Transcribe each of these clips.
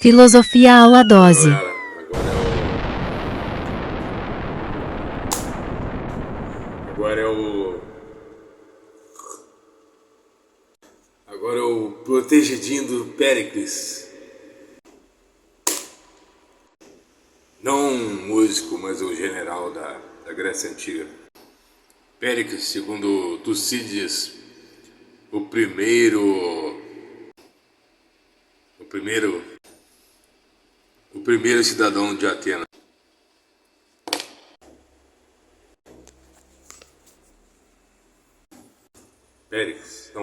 Filosofia aula dose. Agora é o protegidinho do Péricles. Não um músico, mas o general da Grécia Antiga. Péricles, segundo Tucídides, o primeiro cidadão de Atenas.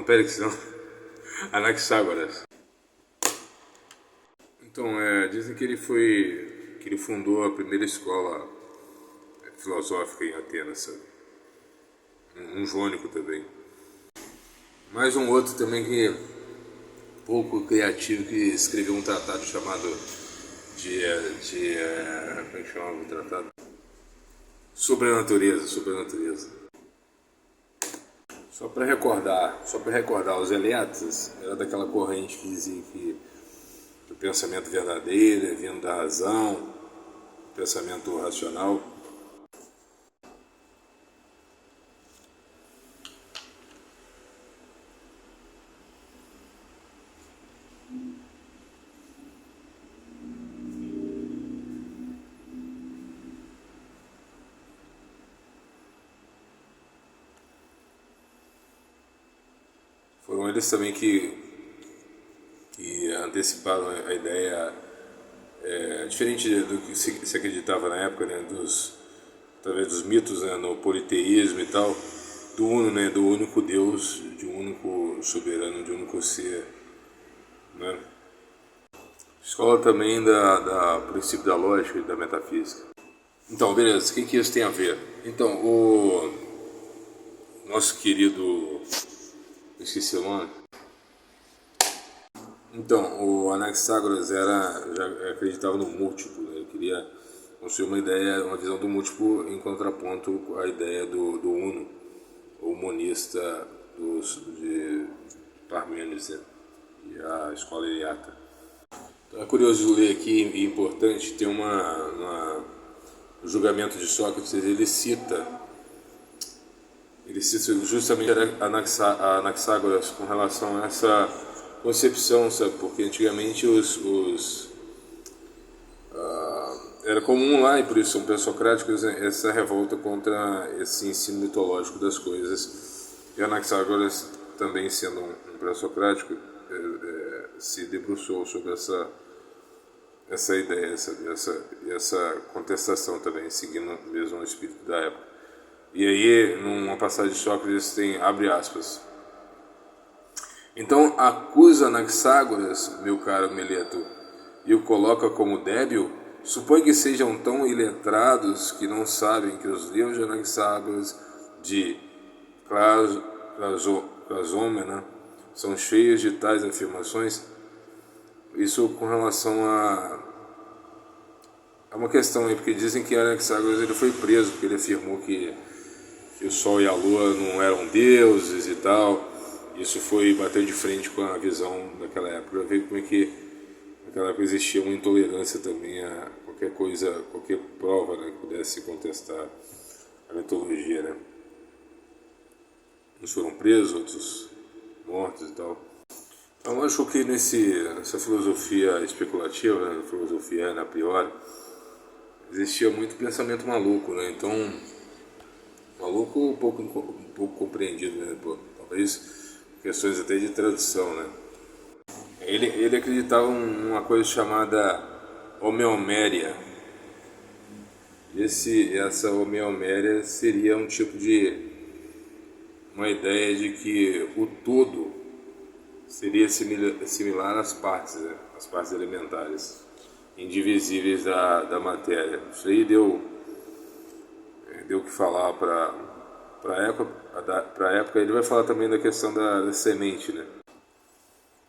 Péricles não, Anaxágoras. Então, dizem que ele fundou a primeira escola filosófica em Atenas, sabe? Um jônico também. Mais um outro também que pouco criativo, que escreveu um tratado chamado como é que chamava o tratado? Sobre a natureza. Só para recordar, os Eleatas era daquela corrente que dizia que o pensamento verdadeiro é vindo da razão, o pensamento racional. Foram eles também que anteciparam a ideia, diferente do que se acreditava na época, né, através dos mitos, né, no politeísmo e tal, do Uno, né, do único Deus, de um único soberano, de um único ser, né? Escola também da princípio da lógica e da metafísica. Então, beleza, o que isso tem a ver? Então, o nosso querido... esqueci o nome. Então, o Anaxágoras já acreditava no múltiplo, né? Ele queria construir uma visão do múltiplo em contraponto à ideia do uno, o monista de Parmênides, né? E a escola eleata. Então, é curioso ler aqui, e importante, tem no julgamento de Sócrates, ele cita justamente a Anaxágoras com relação a essa concepção, sabe? Porque antigamente era comum lá, e por isso são pré-socráticos, essa revolta contra esse ensino mitológico das coisas. E Anaxágoras, também sendo um pré-socrático, se debruçou sobre essa ideia, essa contestação também, seguindo mesmo o espírito da época. E aí, numa passagem de Sócrates, abre aspas. Então acusa Anaxágoras, meu caro Meleto, e o coloca como débil? Supõe que sejam tão iletrados que não sabem que os livros de Anaxágoras de Clasômena são cheios de tais afirmações. Isso com relação a uma questão aí, porque dizem que Anaxágoras ele foi preso porque ele afirmou que o Sol e a Lua não eram deuses e tal. Isso foi bater de frente com a visão daquela época, ver como é que naquela época existia uma intolerância também a qualquer coisa, qualquer prova, né, que pudesse contestar a mitologia, né. Uns foram presos, outros mortos e tal. Então eu acho que nessa filosofia especulativa, né, filosofia a priori, existia muito pensamento maluco, né. Então, maluco um pouco compreendido, né, talvez questões até de tradução, né. Ele acreditava em uma coisa chamada homeoméria. Essa homeoméria seria um tipo de uma ideia de que o todo seria similar às partes, né, às partes elementares, indivisíveis da matéria. Isso aí deu o que falar para a época. Ele vai falar também da questão da semente, né?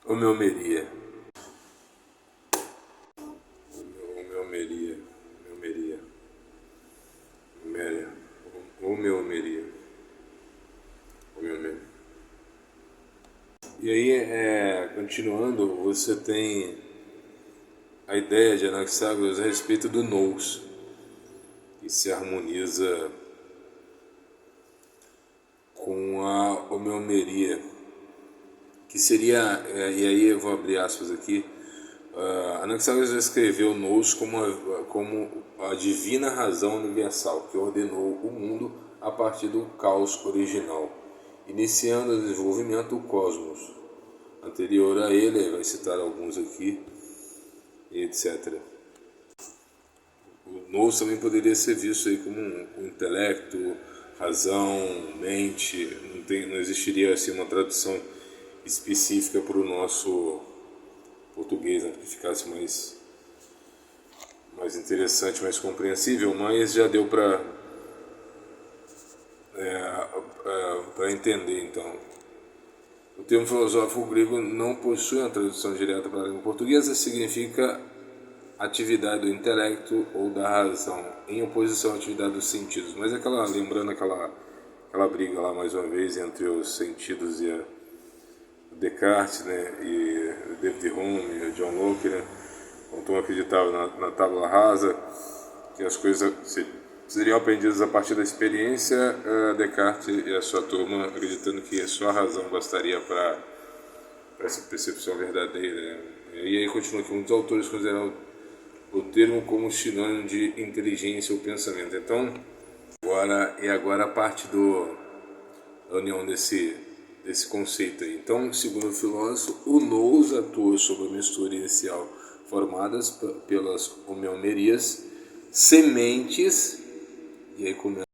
Homeomeria. E aí, continuando, você tem a ideia de Anaxágoras a respeito do nous, que se harmoniza com a homeomeria, que seria, e aí eu vou abrir aspas aqui, Anaxágoras escreveu nous como a divina razão universal que ordenou o mundo a partir do caos original, iniciando o desenvolvimento do cosmos. Anterior a ele, vai citar alguns aqui, etc. O nous também poderia ser visto aí como um intelecto, razão, mente. Não existiria assim uma tradução específica para o nosso português, né, que ficasse mais interessante, mais compreensível, mas já deu para entender. Então, o termo filosófico grego não possui uma tradução direta para a língua portuguesa, significa atividade do intelecto ou da razão, em oposição à atividade dos sentidos. Mas lembrando aquela briga lá mais uma vez entre os sentidos e a Descartes, né, e David Hume e John Locke, né, então acreditava na tábula rasa, que as coisas seriam aprendidas a partir da experiência. Descartes e a sua turma acreditando que só a razão bastaria para essa percepção verdadeira, né? E aí continua aqui, muitos autores consideram o termo como sinônimo de inteligência ou pensamento. Então, agora a parte da união desse conceito aí. Então, segundo o filósofo, o nous atua sobre a mistura inicial formadas pelas homeomerias, sementes, e aí começa